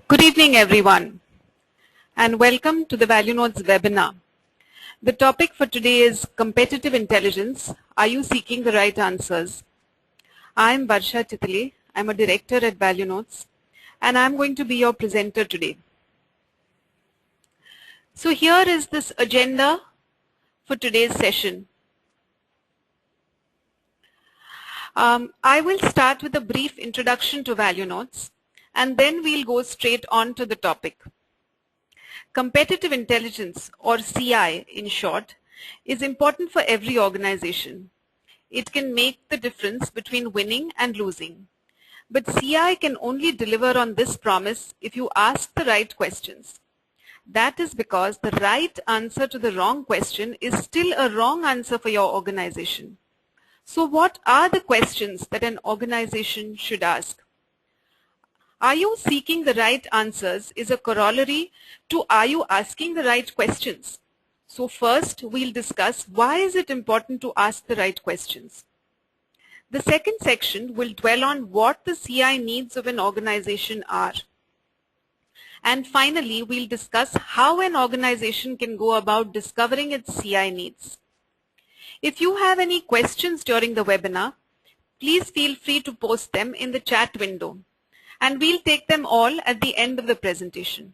Good evening, everyone, and welcome to the Value Notes webinar. The topic for today is competitive intelligence. Are you seeking the right answers? I'm Varsha Titale. I'm a director at Value Notes, and I'm going to be your presenter today. So here is this agenda for today's session. I will start with a brief introduction to Value Notes, and then we'll go straight on to the topic. Competitive intelligence, or CI in short, is important for every organization. It can make the difference between winning and losing. But CI can only deliver on this promise if you ask the right questions. That is because the right answer to the wrong question is still a wrong answer for your organization. So what are the questions that an organization should ask? Are you seeking the right answers is a corollary to are you asking the right questions? So first we'll discuss why is it important to ask the right questions. The second section will dwell on what the CI needs of an organization are. And finally, we'll discuss how an organization can go about discovering its CI needs. If you have any questions during the webinar, please feel free to post them in the chat window, and we'll take them all at the end of the presentation.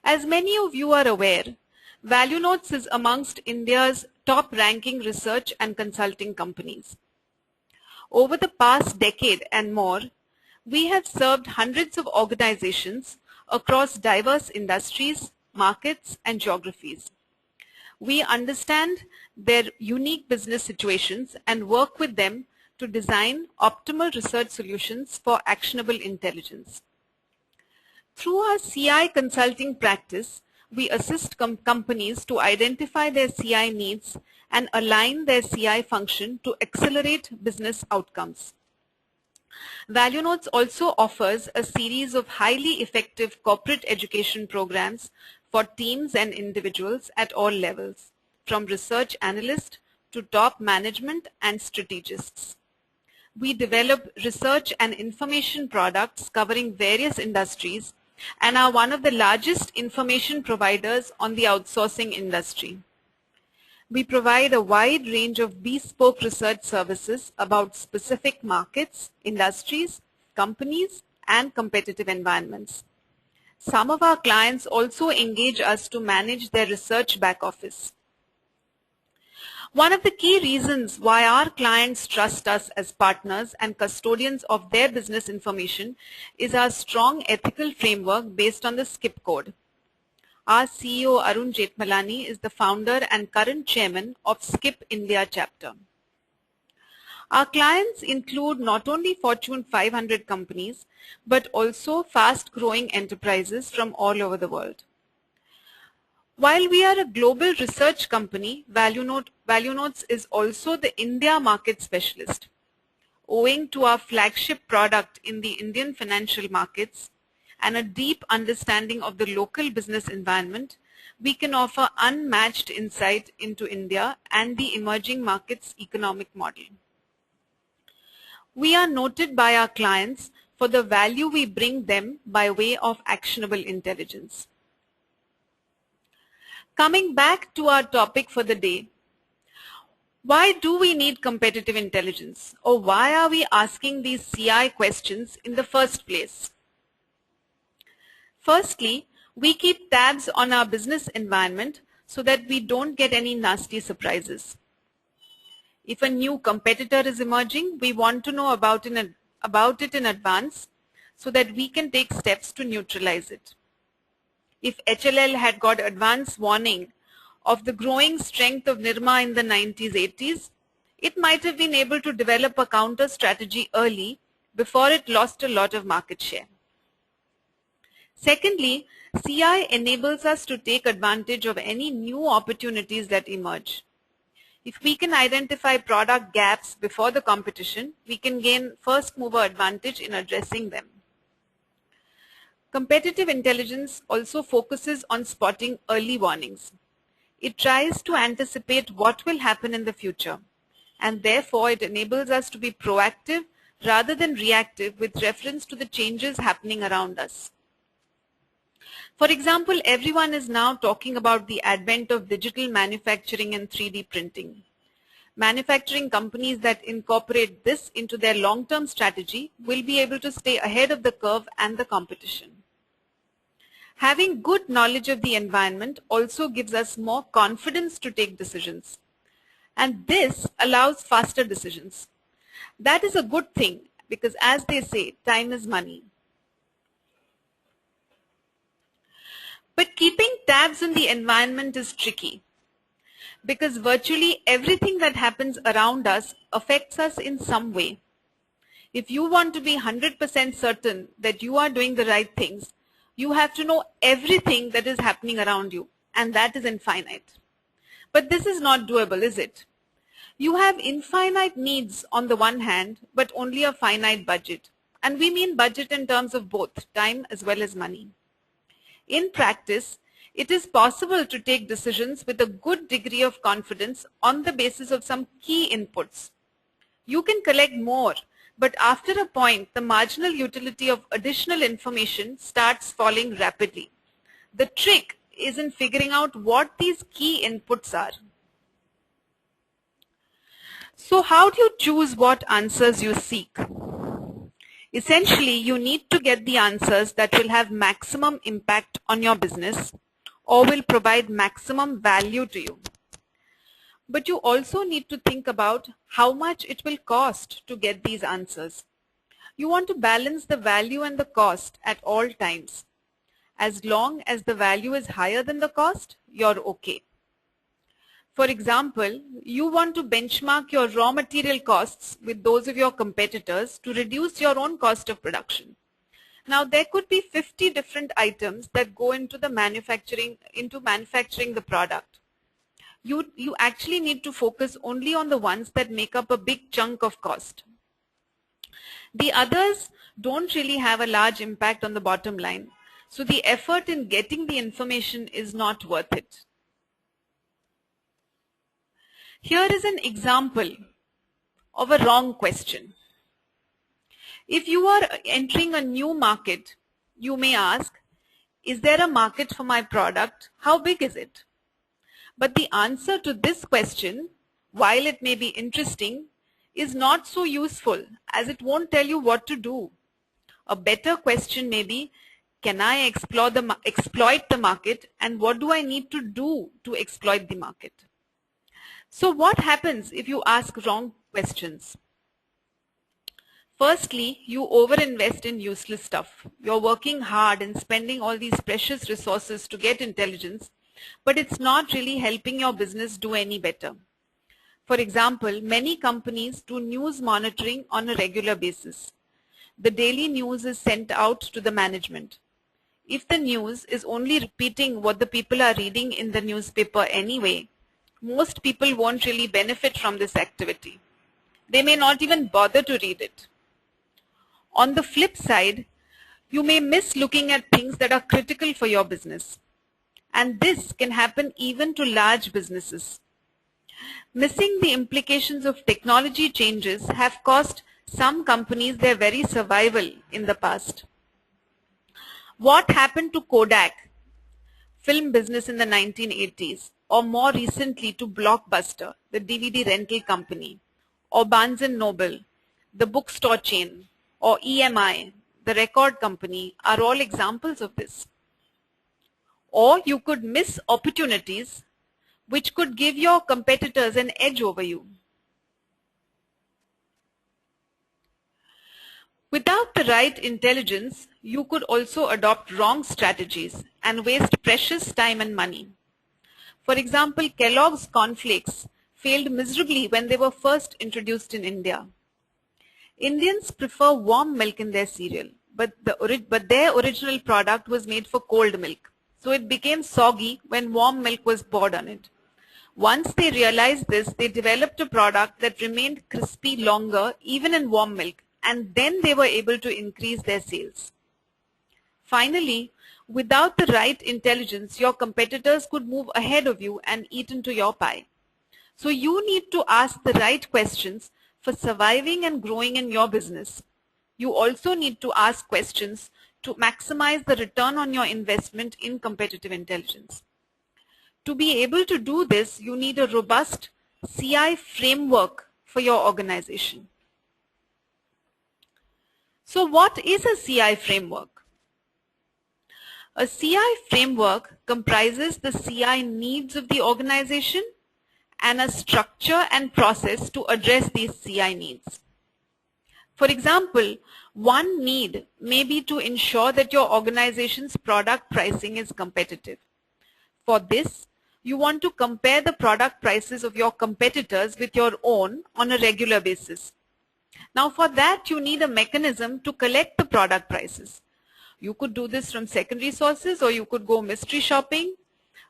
As many of you are aware, Value Notes is amongst India's top-ranking research and consulting companies. Over the past decade and more, we have served hundreds of organizations across diverse industries, markets, and geographies. We understand their unique business situations and work with them to design optimal research solutions for actionable intelligence. Through our CI consulting practice, we assist companies to identify their CI needs and align their CI function to accelerate business outcomes. Value Notes also offers a series of highly effective corporate education programs for teams and individuals at all levels, from research analyst to top management and strategists. We develop research and information products covering various industries and are one of the largest information providers on the outsourcing industry. We provide a wide range of bespoke research services about specific markets, industries, companies, and competitive environments. Some of our clients also engage us to manage their research back office. One of the key reasons why our clients trust us as partners and custodians of their business information is our strong ethical framework based on the SKIP code. Our CEO Arun Jethmalani is the founder and current chairman of SKIP India chapter. Our clients include not only Fortune 500 companies, but also fast-growing enterprises from all over the world. While we are a global research company, Value Notes is also the India market specialist. Owing to our flagship product in the Indian financial markets and a deep understanding of the local business environment, we can offer unmatched insight into India and the emerging markets economic model. We are noted by our clients for the value we bring them by way of actionable intelligence. Coming back to our topic for the day, why do we need competitive intelligence, or why are we asking these CI questions in the first place? Firstly, we keep tabs on our business environment so that we don't get any nasty surprises. If a new competitor is emerging, we want to know about it in advance so that we can take steps to neutralize it. If HLL had got advance warning of the growing strength of Nirma in the 90s, 80s, it might have been able to develop a counter strategy early before it lost a lot of market share. Secondly, CI enables us to take advantage of any new opportunities that emerge. If we can identify product gaps before the competition, we can gain first mover advantage in addressing them. Competitive intelligence also focuses on spotting early warnings. It tries to anticipate what will happen in the future, and therefore it enables us to be proactive rather than reactive with reference to the changes happening around us. For example, everyone is now talking about the advent of digital manufacturing and 3D printing. Manufacturing companies that incorporate this into their long-term strategy will be able to stay ahead of the curve and the competition. Having good knowledge of the environment also gives us more confidence to take decisions. And this allows faster decisions. That is a good thing because, as they say, time is money. But keeping tabs on the environment is tricky because virtually everything that happens around us affects us in some way. If you want to be 100% certain that you are doing the right things, you have to know everything that is happening around you, and that is infinite. But this is not doable, is it? You have infinite needs on the one hand, but only a finite budget. And we mean budget in terms of both time as well as money. In practice, it is possible to take decisions with a good degree of confidence on the basis of some key inputs. You can collect more, but after a point, the marginal utility of additional information starts falling rapidly. The trick is in figuring out what these key inputs are. So how do you choose what answers you seek? Essentially, you need to get the answers that will have maximum impact on your business or will provide maximum value to you. But you also need to think about how much it will cost to get these answers. You want to balance the value and the cost at all times. As long as the value is higher than the cost, you're okay. For example, you want to benchmark your raw material costs with those of your competitors to reduce your own cost of production. Now, there could be 50 different items that go into manufacturing the product. You actually need to focus only on the ones that make up a big chunk of cost. The others don't really have a large impact on the bottom line, so the effort in getting the information is not worth it. Here is an example of a wrong question. If you are entering a new market, you may ask, is there a market for my product? How big is it? But the answer to this question, while it may be interesting, is not so useful as it won't tell you what to do. A better question may be, can I exploit the market, and what do I need to do to exploit the market? So what happens if you ask wrong questions? Firstly, you overinvest in useless stuff. You're working hard and spending all these precious resources to get intelligence, but it's not really helping your business do any better. For example, many companies do news monitoring on a regular basis. The daily news is sent out to the management. If the news is only repeating what the people are reading in the newspaper anyway, most people won't really benefit from this activity. They may not even bother to read it. On the flip side, you may miss looking at things that are critical for your business. And this can happen even to large businesses. Missing the implications of technology changes have cost some companies their very survival in the past. What happened to Kodak, film business in the 1980s, or more recently to Blockbuster, the DVD rental company, or Barnes & Noble, the bookstore chain, or EMI, the record company, are all examples of this. Or you could miss opportunities which could give your competitors an edge over you. Without the right intelligence, you could also adopt wrong strategies and waste precious time and money. For example, Kellogg's cornflakes failed miserably when they were first introduced in India. Indians prefer warm milk in their cereal, but their original product was made for cold milk, so it became soggy when warm milk was poured on it. Once they realized this, they developed a product that remained crispy longer even in warm milk, and then they were able to increase their sales. Finally, without the right intelligence, your competitors could move ahead of you and eat into your pie. So you need to ask the right questions for surviving and growing in your business, you also need to ask questions to maximize the return on your investment in competitive intelligence. To be able to do this, you need a robust CI framework for your organization. So what is a CI framework? A CI framework comprises the CI needs of the organization and a structure and process to address these CI needs. For example, one need may be to ensure that your organization's product pricing is competitive. For this, you want to compare the product prices of your competitors with your own on a regular basis. Now for that, you need a mechanism to collect the product prices. You could do this from secondary sources, or you could go mystery shopping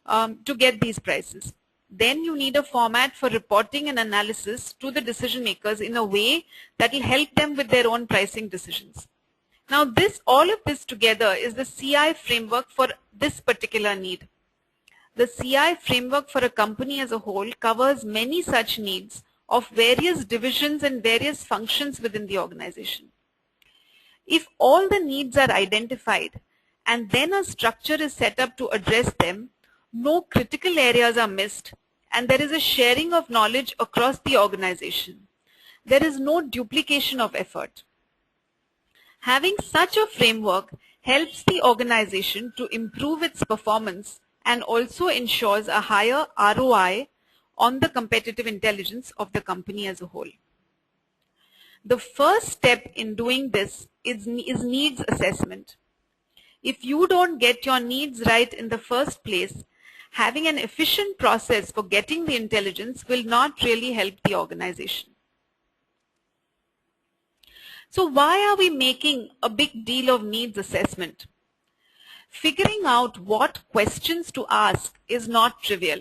to get these prices. Then you need a format for reporting and analysis to the decision makers in a way that will help them with their own pricing decisions. Now all of this together is the CI framework for this particular need. The CI framework for a company as a whole covers many such needs of various divisions and various functions within the organization. If all the needs are identified and then a structure is set up to address them, no critical areas are missed, and there is a sharing of knowledge across the organization. There is no duplication of effort. Having such a framework helps the organization to improve its performance and also ensures a higher ROI on the competitive intelligence of the company as a whole. The first step in doing this is needs assessment. If you don't get your needs right in the first place, having an efficient process for getting the intelligence will not really help the organization. So why are we making a big deal of needs assessment? Figuring out what questions to ask is not trivial.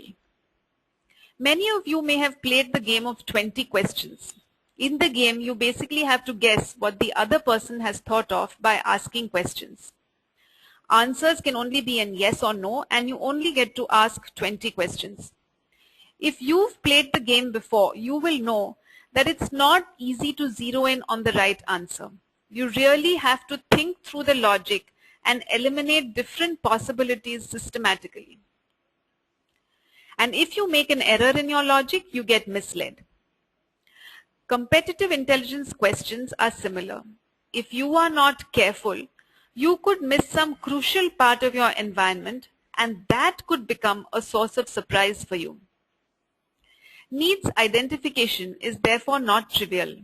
Many of you may have played the game of 20 questions. In the game, you basically have to guess what the other person has thought of by asking questions. Answers can only be in yes or no, and you only get to ask 20 questions. If you've played the game before, you will know that it's not easy to zero in on the right answer. You really have to think through the logic and eliminate different possibilities systematically. And if you make an error in your logic, you get misled. Competitive intelligence questions are similar. If you are not careful, you could miss some crucial part of your environment, and that could become a source of surprise for you. Needs identification is therefore not trivial.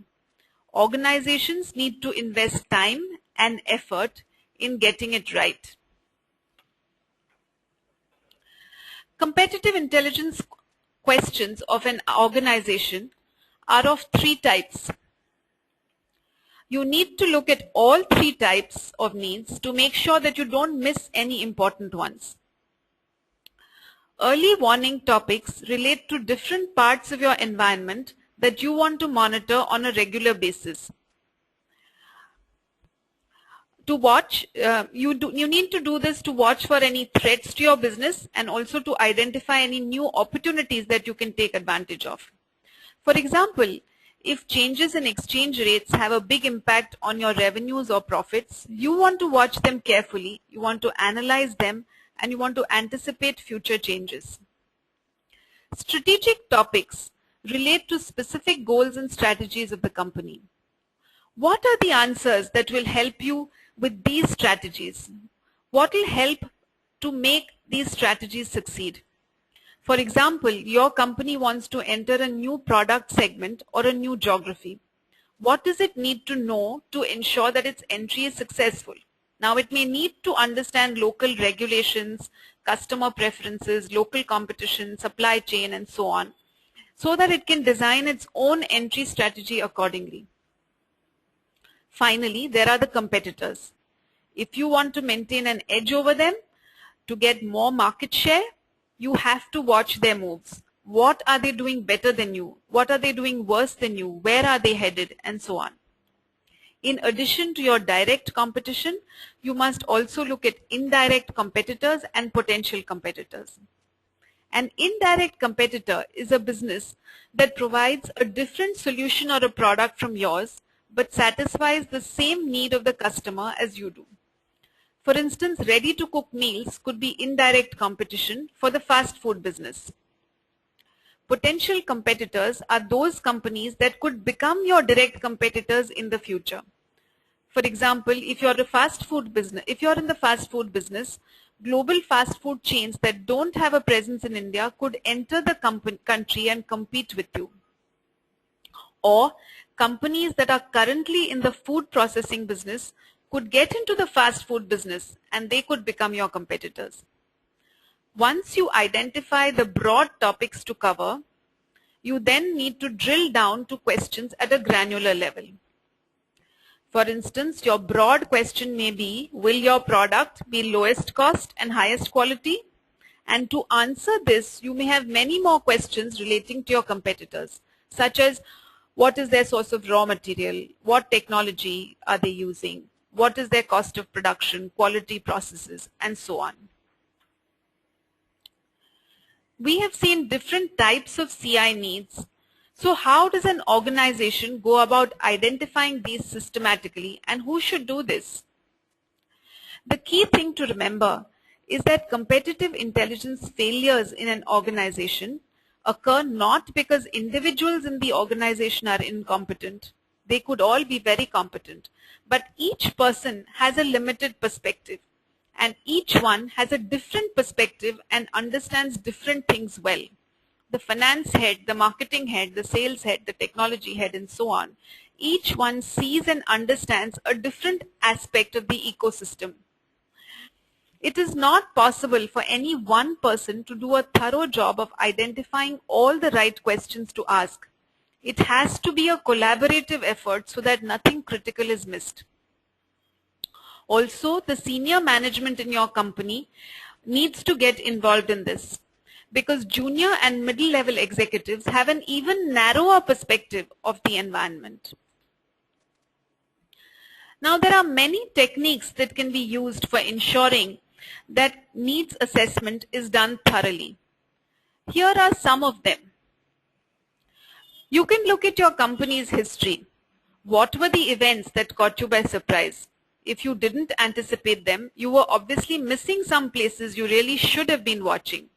Organizations need to invest time and effort in getting it right. Competitive intelligence questions of an organization are of three types. You need to look at all three types of needs to make sure that you don't miss any important ones. Early warning topics relate to different parts of your environment that you want to monitor on a regular basis. To watch, you need to do this to watch for any threats to your business and also to identify any new opportunities that you can take advantage of. For example, if changes in exchange rates have a big impact on your revenues or profits, you want to watch them carefully, you want to analyze them, and you want to anticipate future changes. Strategic topics relate to specific goals and strategies of the company. What are the answers that will help you with these strategies? What will help to make these strategies succeed? For example, your company wants to enter a new product segment or a new geography. What does it need to know to ensure that its entry is successful? Now, it may need to understand local regulations, customer preferences, local competition, supply chain, and so on, so that it can design its own entry strategy accordingly. Finally, there are the competitors. If you want to maintain an edge over them, to get more market share, you have to watch their moves. What are they doing better than you? What are they doing worse than you? Where are they headed? And so on. In addition to your direct competition, you must also look at indirect competitors and potential competitors. An indirect competitor is a business that provides a different solution or a product from yours, but satisfies the same need of the customer as you do. For instance, ready-to-cook meals could be indirect competition for the fast food business. Potential competitors are those companies that could become your direct competitors in the future. For example, if you're in the fast food business, global fast food chains that don't have a presence in India could enter the country and compete with you. Or companies that are currently in the food processing business could get into the fast food business and they could become your competitors. Once you identify the broad topics to cover, you then need to drill down to questions at a granular level. For instance, your broad question may be, will your product be lowest cost and highest quality? And to answer this, you may have many more questions relating to your competitors, such as what is their source of raw material, what technology are they using, what is their cost of production, quality processes, and so on. We have seen different types of CI needs. So how does an organization go about identifying these systematically, and who should do this? The key thing to remember is that competitive intelligence failures in an organization occur not because individuals in the organization are incompetent. They could all be very competent, but each person has a limited perspective, and each one has a different perspective and understands different things well. The finance head, the marketing head, the sales head, the technology head, and so on. Each one sees and understands a different aspect of the ecosystem. It is not possible for any one person to do a thorough job of identifying all the right questions to ask. It has to be a collaborative effort so that nothing critical is missed. Also, the senior management in your company needs to get involved in this, because junior and middle-level executives have an even narrower perspective of the environment. Now, there are many techniques that can be used for ensuring that needs assessment is done thoroughly. Here are some of them. You can look at your company's history. What were the events that caught you by surprise? If you didn't anticipate them, you were obviously missing some places you really should have been watching.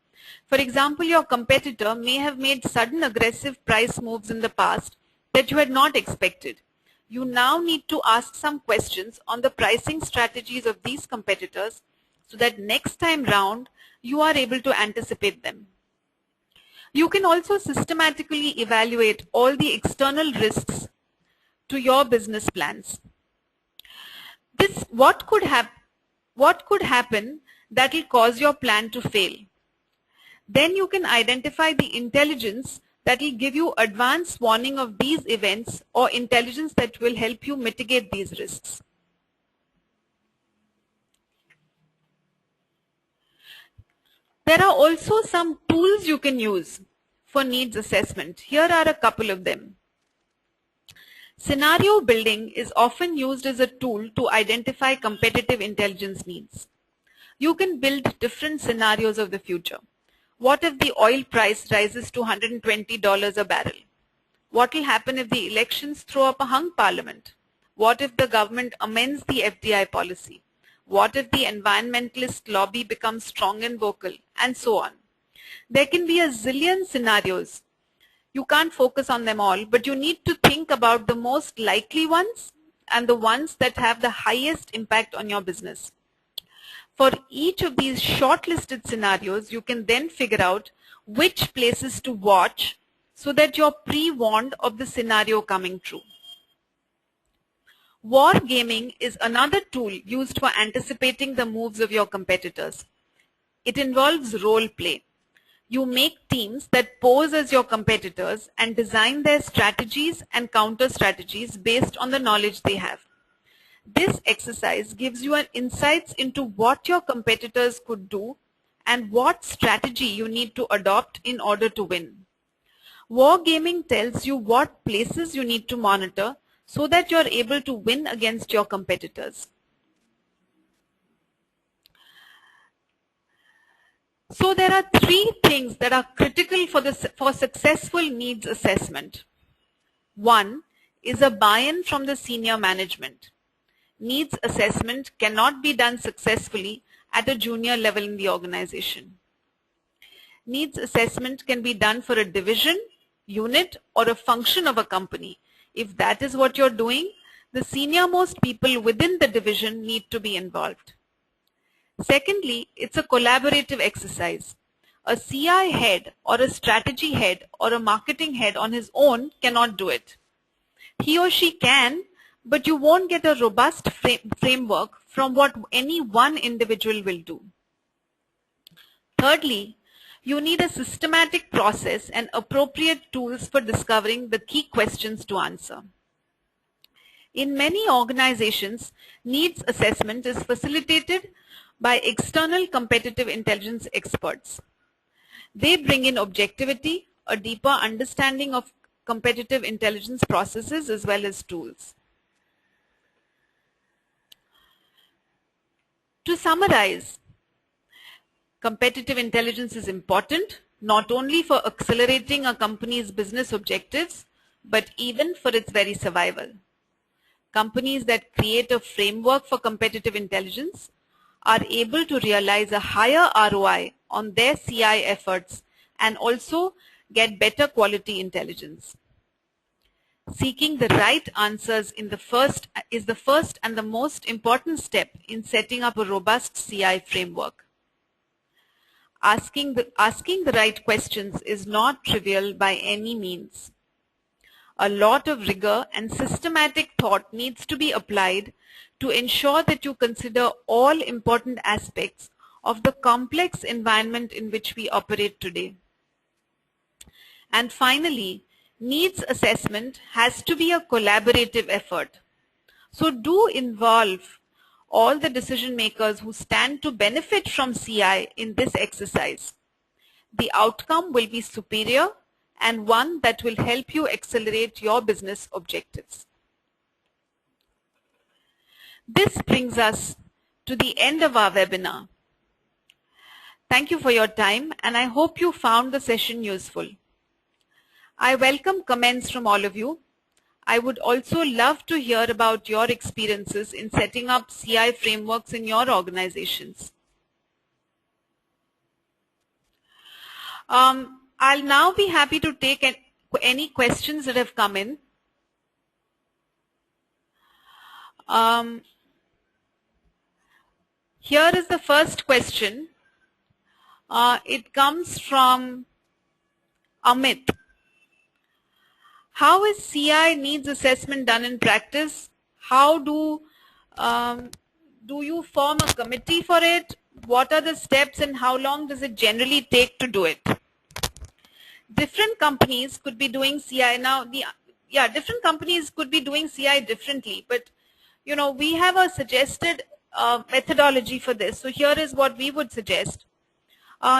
For example, your competitor may have made sudden aggressive price moves in the past that you had not expected. You now need to ask some questions on the pricing strategies of these competitors so that next time round you are able to anticipate them. You can also systematically evaluate all the external risks to your business plans. What could happen that will cause your plan to fail? Then you can identify the intelligence that will give you advance warning of these events or intelligence that will help you mitigate these risks. There are also some tools you can use for needs assessment. Here are a couple of them. Scenario building is often used as a tool to identify competitive intelligence needs. You can build different scenarios of the future. What if the oil price rises to $120 a barrel? What will happen if the elections throw up a hung parliament? What if the government amends the FDI policy? What if the environmentalist lobby becomes strong and vocal? And so on. There can be a zillion scenarios. You can't focus on them all, but you need to think about the most likely ones and the ones that have the highest impact on your business. For each of these shortlisted scenarios, you can then figure out which places to watch so that you're pre-warned of the scenario coming true. Wargaming is another tool used for anticipating the moves of your competitors. It involves role play. You make teams that pose as your competitors and design their strategies and counter strategies based on the knowledge they have. This exercise gives you an insights into what your competitors could do and what strategy you need to adopt in order to win. Wargaming tells you what places you need to monitor so that you're able to win against your competitors. So there are three things that are critical for successful needs assessment. One is a buy-in from the senior management. Needs assessment cannot be done successfully at a junior level in the organization. Needs assessment can be done for a division, unit, or a function of a company. If that is what you're doing, the senior-most people within the division need to be involved. Secondly, it's a collaborative exercise. A CI head or a strategy head or a marketing head on his own cannot do it. He or she can, but you won't get a robust framework from what any one individual will do. Thirdly, you need a systematic process and appropriate tools for discovering the key questions to answer. In many organizations, needs assessment is facilitated by external competitive intelligence experts. They bring in objectivity, a deeper understanding of competitive intelligence processes as well as tools. To summarize, competitive intelligence is important not only for accelerating a company's business objectives, but even for its very survival. Companies that create a framework for competitive intelligence are able to realize a higher ROI on their CI efforts and also get better quality intelligence. Seeking the right answers is the first and the most important step in setting up a robust CI framework. Asking the right questions is not trivial by any means. A lot of rigor and systematic thought needs to be applied to ensure that you consider all important aspects of the complex environment in which we operate today. And finally, needs assessment has to be a collaborative effort. So do involve all the decision makers who stand to benefit from CI in this exercise. The outcome will be superior and one that will help you accelerate your business objectives. This brings us to the end of our webinar. Thank you for your time, and I hope you found the session useful. I welcome comments from all of you. I would also love to hear about your experiences in setting up CI frameworks in your organizations. I'll now be happy to take any questions that have come in. Here is the first question. It comes from Amit. How is CI needs assessment done in practice? How do you form a committee for it? What are the steps and how long does it generally take to do it? Different companies could be doing CI now. Different companies could be doing CI differently, but we have a suggested methodology for this. So here is what we would suggest.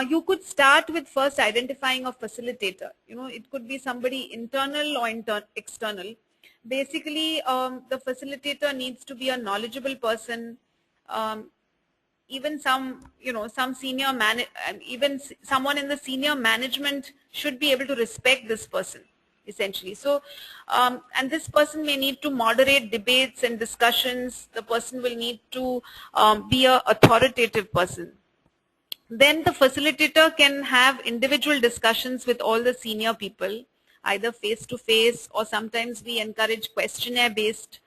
You could start with first identifying a facilitator. It could be somebody internal or external. Basically, the facilitator needs to be a knowledgeable person. Even some senior even someone in the senior management should be able to respect this person, essentially. So, and this person may need to moderate debates and discussions. The person will need to be an authoritative person. Then the facilitator can have individual discussions with all the senior people, either face-to-face or sometimes we encourage questionnaire-based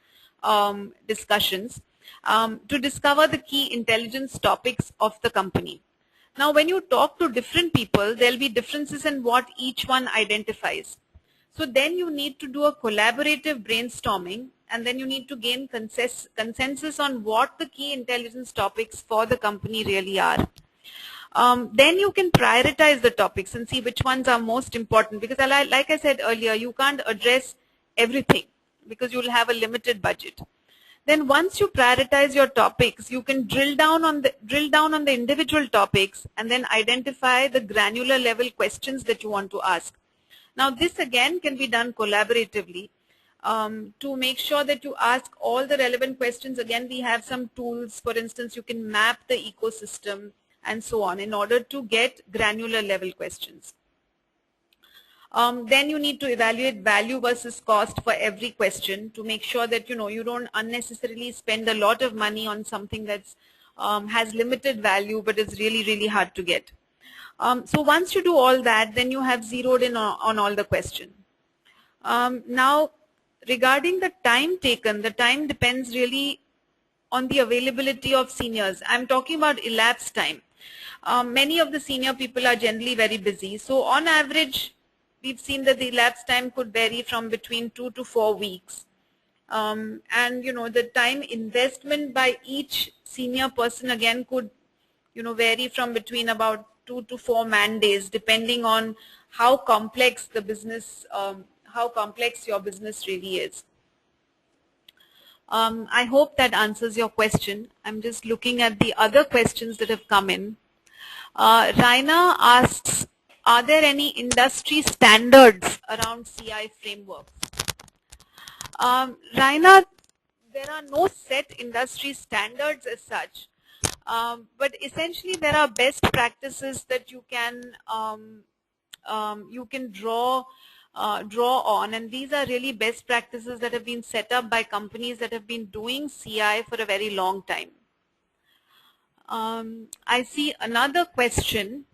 discussions to discover the key intelligence topics of the company. Now, when you talk to different people, there will be differences in what each one identifies. So then you need to do a collaborative brainstorming, and then you need to gain consensus on what the key intelligence topics for the company really are. Then you can prioritize the topics and see which ones are most important, because like I said earlier, you can't address everything because you'll have a limited budget. Then once you prioritize your topics, you can drill down on the individual topics and then identify the granular level questions that you want to ask. Now this again can be done collaboratively to make sure that you ask all the relevant questions. Again, we have some tools. For instance, you can map the ecosystem. and so on in order to get granular level questions. Then you need to evaluate value versus cost for every question to make sure that you don't unnecessarily spend a lot of money on something that's has limited value but is really hard to get. So once you do all that, then you have zeroed in on all the question. Now, regarding the time taken, the time depends really on the availability of seniors. I'm talking about elapsed time. Many of the senior people are generally very busy. So on average, we've seen that the elapsed time could vary from between 2 to 4 weeks. And the time investment by each senior person again could vary from between about 2 to 4 man days, depending on how complex the business, how complex your business really is. I hope that answers your question. I'm just looking at the other questions that have come in. Raina asks, are there any industry standards around CI frameworks? Raina, there are no set industry standards as such, but essentially there are best practices that you can draw on, and these are really best practices that have been set up by companies that have been doing CI for a very long time. I see another question.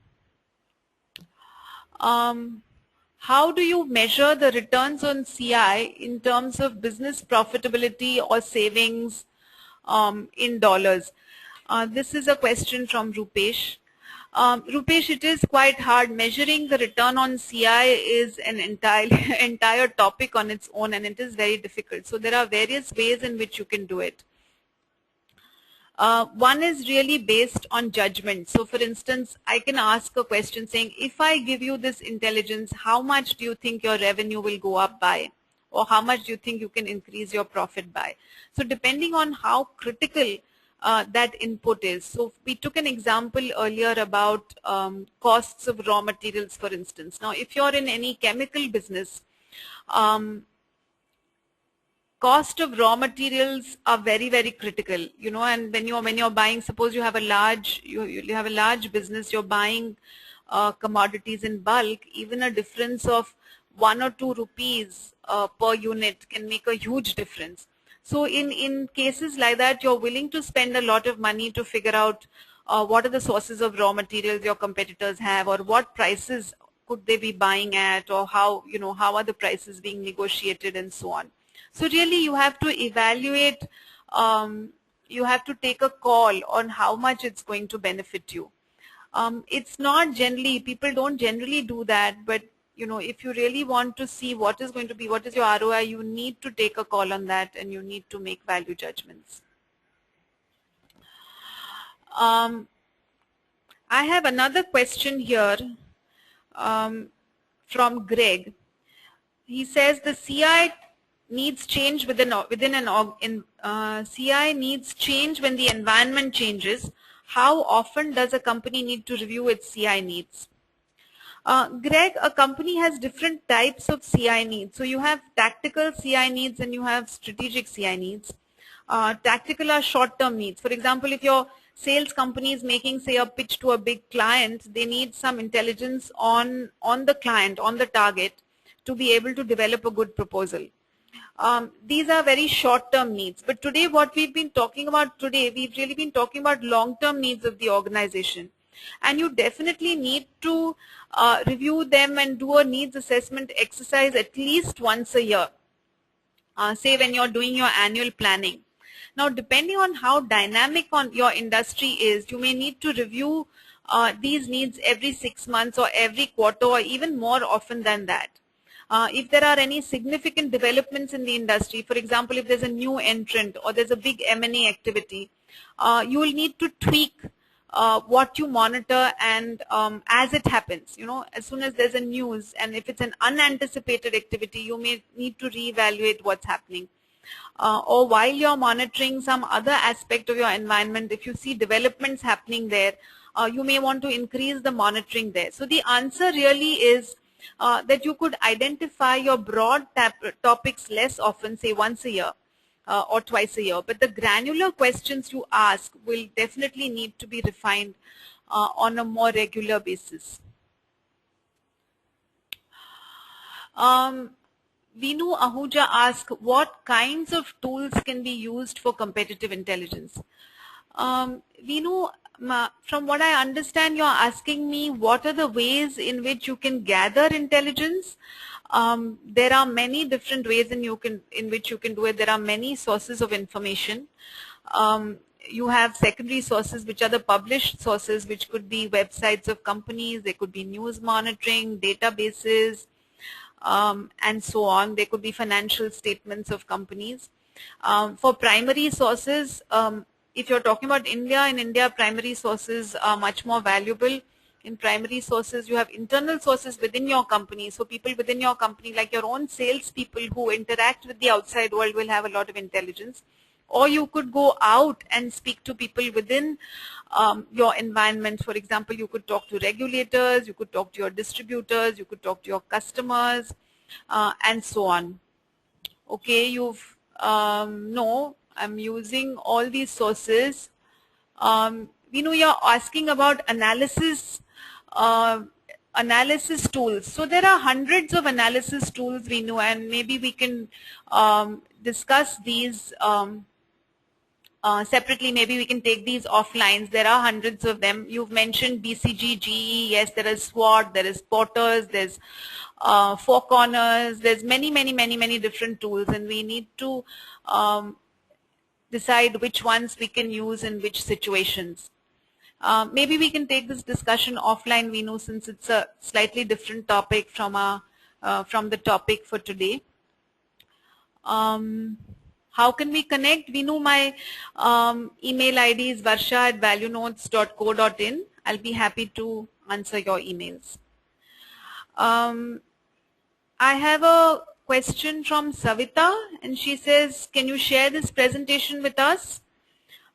How do you measure the returns on CI in terms of business profitability or savings in dollars? This is a question from Rupesh. Rupesh, it is quite hard. Measuring the return on CI is an entire topic on its own, and it is very difficult. So there are various ways in which you can do it. One is really based on judgment. So for instance, I can ask a question saying, if I give you this intelligence, how much do you think your revenue will go up by? Or how much do you think you can increase your profit by? So depending on how critical that input is. So we took an example earlier about costs of raw materials, for instance. Now, if you're in any chemical business, cost of raw materials are very critical, and when you're buying, suppose you have a large business, you're buying commodities in bulk, even a difference of 1 or 2 rupees per unit can make a huge difference. So in cases like that, you're willing to spend a lot of money to figure out what are the sources of raw materials your competitors have, or what prices could they be buying at, or how are the prices being negotiated, and so on. So really you have to evaluate, you have to take a call on how much it's going to benefit you. It's not generally, people don't generally do that, but if you really want to see what is your ROI, you need to take a call on that, and you need to make value judgments. I have another question here from Greg. He says the CI needs change CI needs change when the environment changes. How often does a company need to review its CI needs? Greg, a company has different types of CI needs. So you have tactical CI needs and you have strategic CI needs. Tactical are short-term needs. For example, if your sales company is making, say, a pitch to a big client, they need some intelligence on the client, on the target, to be able to develop a good proposal. These are very short-term needs. But today, what we've been talking about today, we've really been talking about long-term needs of the organization. And you definitely need to review them and do a needs assessment exercise at least once a year, say when you're doing your annual planning. Now, depending on how dynamic your industry is, you may need to review these needs every 6 months or every quarter, or even more often than that. If there are any significant developments in the industry, for example, if there's a new entrant or there's a big M&A activity, you will need to tweak what you monitor, and as it happens, as soon as there's a news, and if it's an unanticipated activity, you may need to reevaluate what's happening. Or while you're monitoring some other aspect of your environment, if you see developments happening there, you may want to increase the monitoring there. So the answer really is that you could identify your broad topics less often, say once a year or twice a year, but the granular questions you ask will definitely need to be refined on a more regular basis. Vinu Ahuja asked, what kinds of tools can be used for competitive intelligence? Vinu, from what I understand, you're asking me what are the ways in which you can gather intelligence. There are many different ways in which you can do it. There are many sources of information. You have secondary sources, which are the published sources, which could be websites of companies, they could be news monitoring, databases, and so on. They could be financial statements of companies. For primary sources, if you're talking about India, in India, primary sources are much more valuable. In primary sources, you have internal sources within your company. So people within your company, like your own sales people who interact with the outside world, will have a lot of intelligence. Or you could go out and speak to people within your environment. For example, you could talk to regulators, you could talk to your distributors, you could talk to your customers, and so on. Okay, no, I'm using all these sources. We know you're asking about analysis tools. So there are hundreds of analysis tools we know, and maybe we can discuss these separately. Maybe we can take these offline. There are hundreds of them. You've mentioned BCG, GE. Yes, there is SWOT, there is Porter's, there's Four Corners. There's many different tools, and we need to decide which ones we can use in which situations. Maybe we can take this discussion offline, we know, since it's a slightly different topic from the topic for today. How can we connect? We know my email ID is varsha@valuenotes.co.in. I'll be happy to answer your emails. I have a question from Savita, and she says, can you share this presentation with us?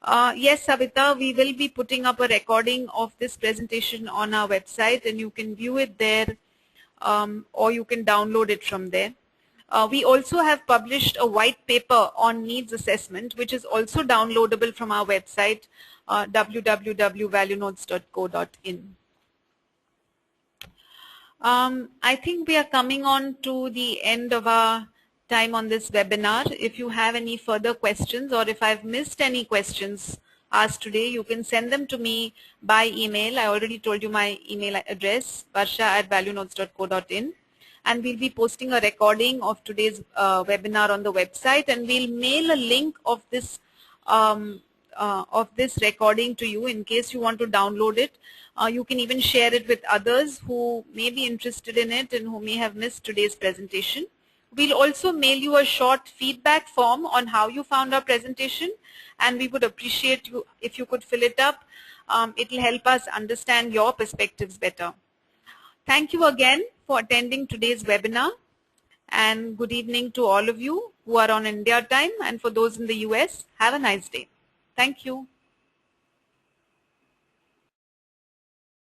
Yes, Savita, we will be putting up a recording of this presentation on our website, and you can view it there, or you can download it from there. We also have published a white paper on needs assessment, which is also downloadable from our website, www.valuenotes.co.in. I think we are coming on to the end of our time on this webinar. If you have any further questions, or if I've missed any questions asked today, you can send them to me by email. I already told you my email address, varsha@valuenotes.co.in. And we'll be posting a recording of today's webinar on the website, and we'll mail a link of this recording to you in case you want to download it. You can even share it with others who may be interested in it and who may have missed today's presentation. We'll also mail you a short feedback form on how you found our presentation, and we would appreciate you if you could fill it up. It will help us understand your perspectives better. Thank you again for attending today's webinar, and good evening to all of you who are on India time, and for those in the US, have a nice day. Thank you.